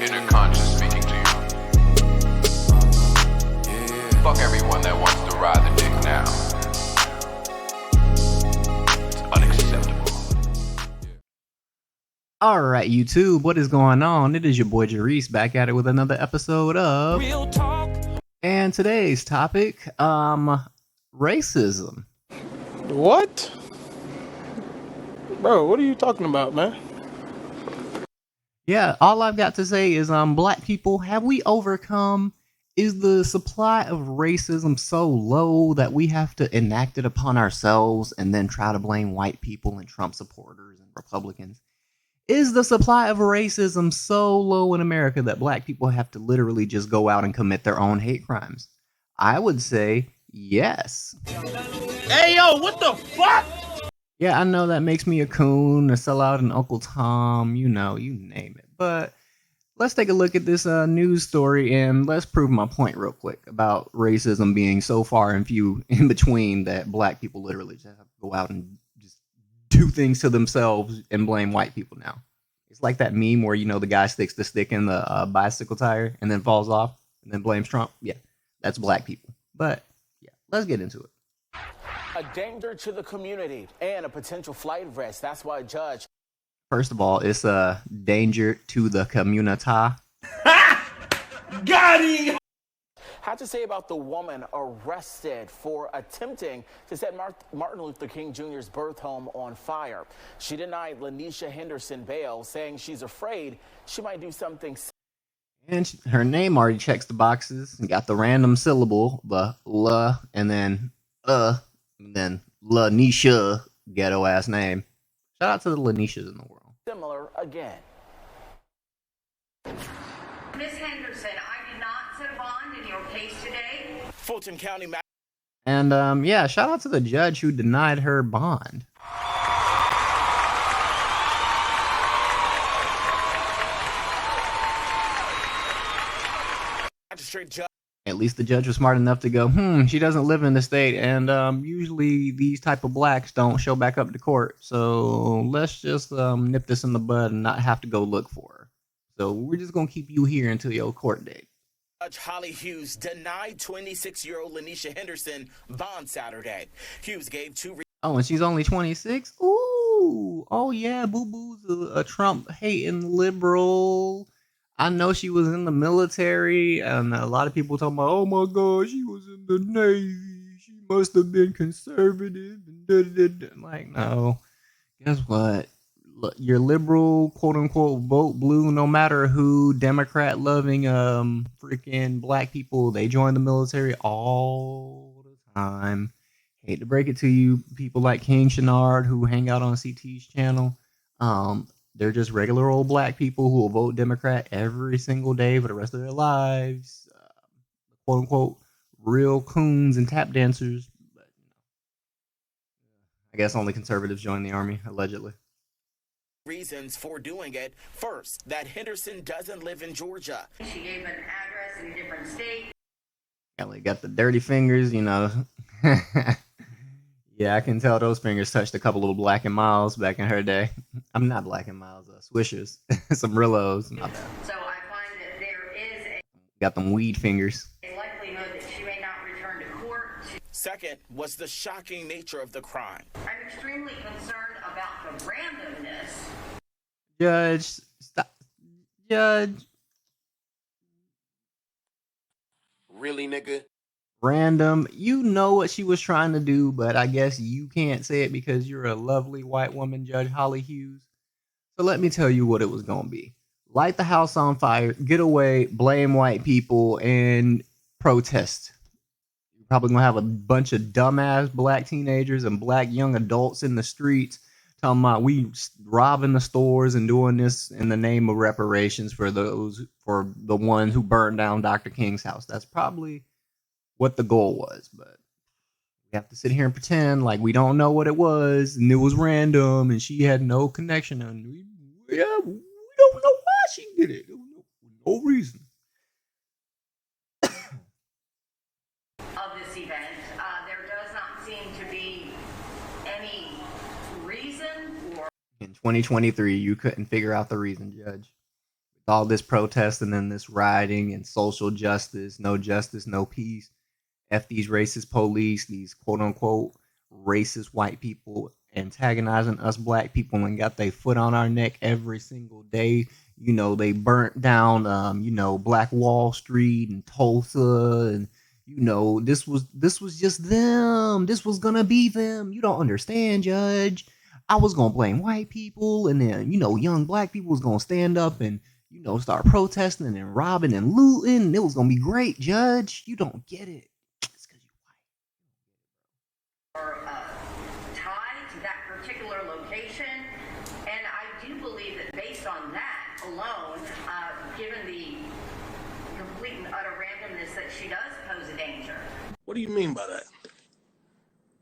inner conscious speaking to you. Fuck everyone that wants to ride the dick now. It's unacceptable. Alright, YouTube, what is going on? It is your boy Jarice back at it with another episode of Real Talk. And today's topic, racism. What? Bro, what are you talking about, man? Yeah, all I've got to say is, black people, have we overcome? Is the supply of racism so low that we have to enact it upon ourselves and then try to blame white people and Trump supporters and Republicans? Is the supply of racism so low in America that black people have to literally just go out and commit their own hate crimes? I would say yes. Hey, yo, what the fuck? Yeah, I know that makes me a coon, a sellout, an Uncle Tom, you know, you name it. But let's take a look at this news story and let's prove my point real quick about racism being so far and few in between that black people literally just have to go out and just do things to themselves and blame white people now. It's like that meme where, you know, the guy sticks the stick in the bicycle tire and then falls off and then blames Trump. Yeah, that's black people. But yeah, let's get into it. A danger to the community and a potential flight risk. That's why a judge. First of all, it's a danger to the community. Got him! Had to say about the woman arrested for attempting to set Martin Luther King Jr.'s birth home on fire. She denied Lanisha Henderson bail, saying she's afraid she might do something. And her name already checks the boxes and got the random syllable, the la, and then Lanisha, ghetto ass name. Shout out to the Lanishas in the world. Similar again. Miss Henderson, I did not set a bond in your case today. Fulton County. And yeah, shout out to the judge who denied her bond. Magistrate judge. At least the judge was smart enough to go, she doesn't live in the state, and usually these type of blacks don't show back up to court, so let's just nip this in the bud and not have to go look for her. So we're just going to keep you here until your court date. Judge Holly Hughes denied 26-year-old Lanisha Henderson bond Saturday. Hughes gave two. Oh, and she's only 26? Ooh, oh yeah, Boo-Boo's a Trump-hating liberal. I know she was in the military, and a lot of people talking about, oh my God, she was in the Navy. She must have been conservative. I'm like, no. Guess what? Look, your liberal, quote unquote, vote blue, no matter who, Democrat loving freaking black people, they join the military all the time. Hate to break it to you, people like King Shenard who hang out on CT's channel. They're just regular old black people who will vote Democrat every single day for the rest of their lives. Quote unquote, real coons and tap dancers. But, I guess only conservatives join the army, allegedly. Reasons for doing it. First, that Henderson doesn't live in Georgia. She gave an address in a different state. Got the dirty fingers, you know. Yeah, I can tell those fingers touched a couple of Black and Miles back in her day. I'm not Black and Miles, Swishers, some Rillos. My bad. So I find that there is Got them weed fingers. a likelihood that she may not return to court. Second was the shocking nature of the crime. I'm extremely concerned about the randomness. Judge, stop. Judge. Really, nigga? Random. You know what she was trying to do, but I guess you can't say it because you're a lovely white woman, Judge Holly Hughes. So let me tell you what it was going to be. Light the house on fire, get away, blame white people, and protest. You're probably going to have a bunch of dumbass black teenagers and black young adults in the streets talking about we robbing the stores and doing this in the name of reparations for the ones who burned down Dr. King's house. That's probably what the goal was, but we have to sit here and pretend like we don't know what it was and it was random and she had no connection and we don't know why she did it. No reason. Of this event, there does not seem to be any reason or. In 2023, you couldn't figure out the reason, Judge. all this protesting and this rioting and social justice, no peace. F these racist police, these quote unquote racist white people antagonizing us black people and got their foot on our neck every single day. You know, they burnt down, Black Wall Street and Tulsa, and this was just them. This was gonna be them. You don't understand, Judge. I was gonna blame white people, and then young black people was gonna stand up and start protesting and robbing and looting. And it was gonna be great, Judge. You don't get it. It's because you're white. Or tied to that particular location, and I do believe that based on that alone, given the complete and utter randomness that she does pose a danger. What do you mean by that?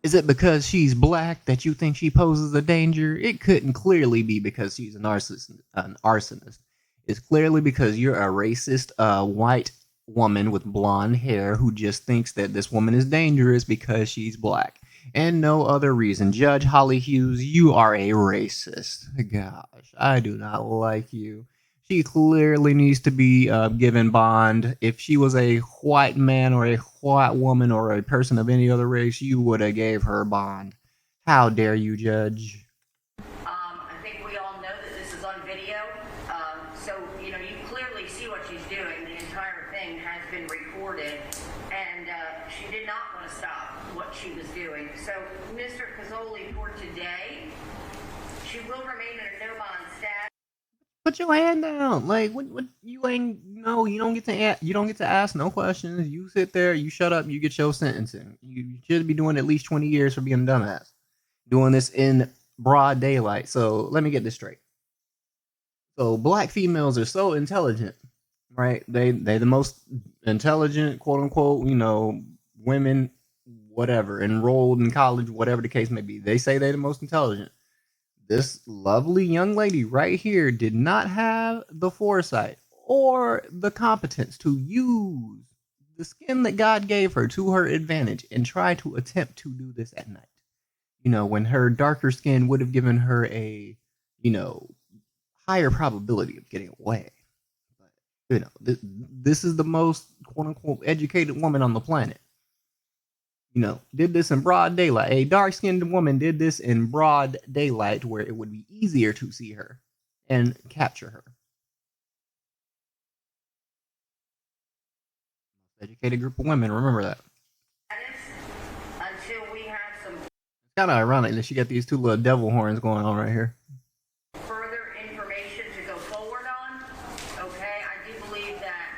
Is it because she's black that you think she poses a danger? It couldn't clearly be because she's an arsonist. It's clearly because you're a racist white woman with blonde hair who just thinks that this woman is dangerous because she's black. And no other reason. Judge Holly Hughes, you are a racist. Gosh, I do not like you. She clearly needs to be given bond. If she was a white man or a white woman or a person of any other race, you would have gave her bond. How dare you, Judge? I think we all know that this is on video, so you clearly see what she's doing. The entire thing has been recorded, and she did not want to stop what she was doing. So, Mr. Cazzoli, for today, she will remain in a no-bond status. Put your hand down. Like what you ain't you don't get to ask no questions. You sit there, you shut up, you get your sentencing. You should be doing at least 20 years for being a dumbass. Doing this in broad daylight. So let me get this straight. So black females are so intelligent, right? They the most intelligent, quote unquote, women, whatever, enrolled in college, whatever the case may be. They say they're the most intelligent. This lovely young lady right here did not have the foresight or the competence to use the skin that God gave her to her advantage and try to attempt to do this at night. When her darker skin would have given her a, higher probability of getting away. But, this is the most quote unquote educated woman on the planet. Did this in broad daylight. A dark-skinned woman did this in broad daylight where it would be easier to see her and capture her. Educated group of women, remember that. Until we have some It's kind of ironic that she got these two little devil horns going on right here. further information to go forward on. Okay, I do believe that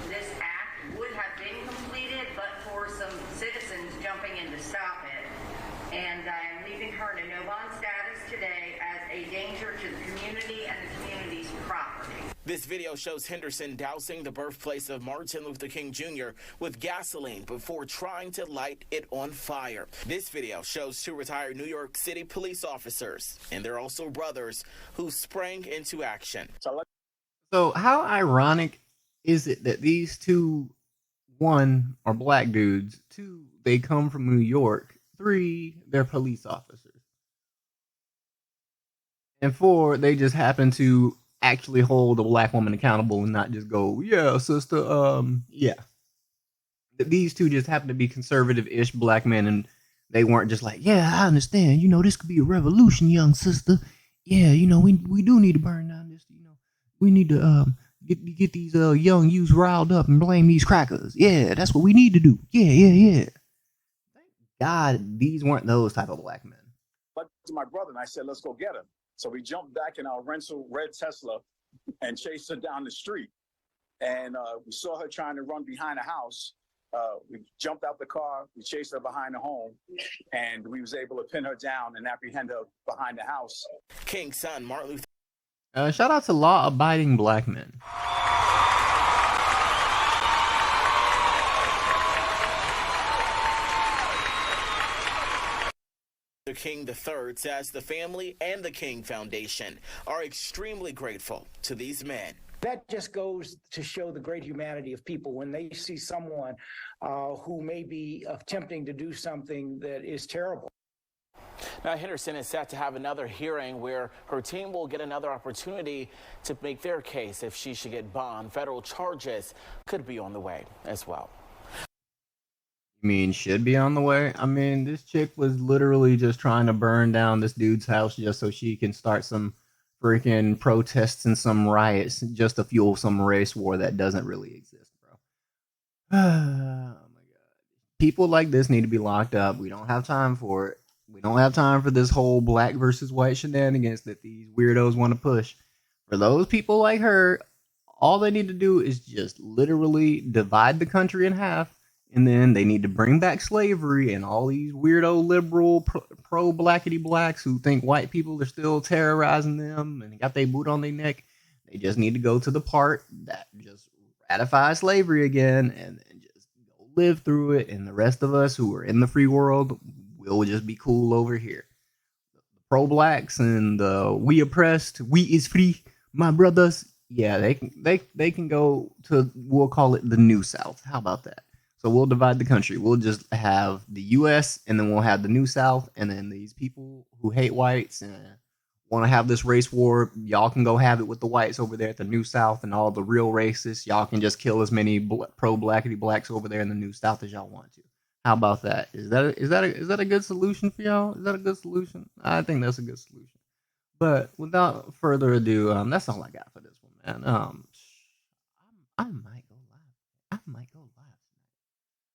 this act would have been completed, but for some citizens jumping in to stop it. And I am leaving her in a no-bond status today as a danger to the community and the community's property. This video shows Henderson dousing the birthplace of Martin Luther King Jr. with gasoline before trying to light it on fire. This video shows two retired New York City police officers, and they're also brothers, who sprang into action. So how ironic is it that these two, one, are black dudes, two, they come from New York, three, they're police officers, and four, they just happen to actually hold a black woman accountable and not just go, yeah, sister, yeah. These two just happen to be conservative-ish black men, and they weren't just like, yeah, I understand, this could be a revolution, young sister. Yeah, we do need to burn down this, we need to get these young youths riled up and blame these crackers. Yeah, that's what we need to do. Yeah. Thank God these weren't those type of black men. But to my brother, and I said, let's go get him. So we jumped back in our rental red Tesla and chased her down the street. And we saw her trying to run behind a house. We jumped out the car, we chased her behind the home, and we was able to pin her down and apprehend her behind the house. King's son, Martin Luther Shout out to law-abiding black men. King III says the family and the King Foundation are extremely grateful to these men. That just goes to show the great humanity of people when they see someone who may be attempting to do something that is terrible. Now, Henderson is set to have another hearing where her team will get another opportunity to make their case if she should get bond. Federal charges could be on the way as well. You mean should be on the way? I mean, this chick was literally just trying to burn down this dude's house just so she can start some freaking protests and some riots just to fuel some race war that doesn't really exist, bro. Oh my god. People like this need to be locked up. We don't have time for it. We don't have time for this whole black versus white shenanigans that these weirdos want to push. For those people like her, all they need to do is just literally divide the country in half. And then they need to bring back slavery, and all these weirdo liberal pro blackity blacks who think white people are still terrorizing them and got their boot on their neck. They just need to go to the part that just ratifies slavery again and then just go live through it. And the rest of us who are in the free world will just be cool over here. The pro blacks and the we oppressed, we is free, my brothers. Yeah, they can go to, we'll call it the New South. How about that? So we'll divide the country. We'll just have the U.S. and then we'll have the New South. And then these people who hate whites and want to have this race war, y'all can go have it with the whites over there at the New South, and all the real racists, y'all can just kill as many pro-blackity blacks over there in the New South as y'all want to. How about that? Is that a good solution for y'all? Is that a good solution? I think that's a good solution. But without further ado, that's all I got for this one, man. I might go live. I might go live.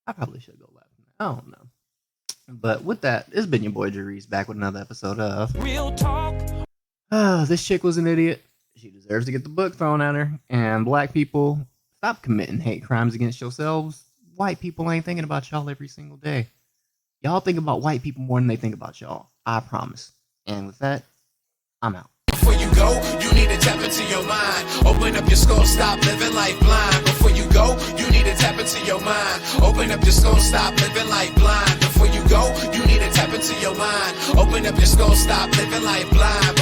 I probably should go live. I don't know. But with that, it's been your boy Jerice back with another episode of Real Talk. This chick was an idiot. She deserves to get the book thrown at her. And black people, stop committing hate crimes against yourselves. White people ain't thinking about y'all every single day. Y'all think about white people more than they think about y'all. I promise. And with that, I'm out. Before you go, you need to tap into your mind. Open up your skull, stop living life blind. Before you go, you need to tap into your mind. Open up your skull, stop living life blind. Before you go, you need to tap into your mind. Open up your skull, stop living life blind.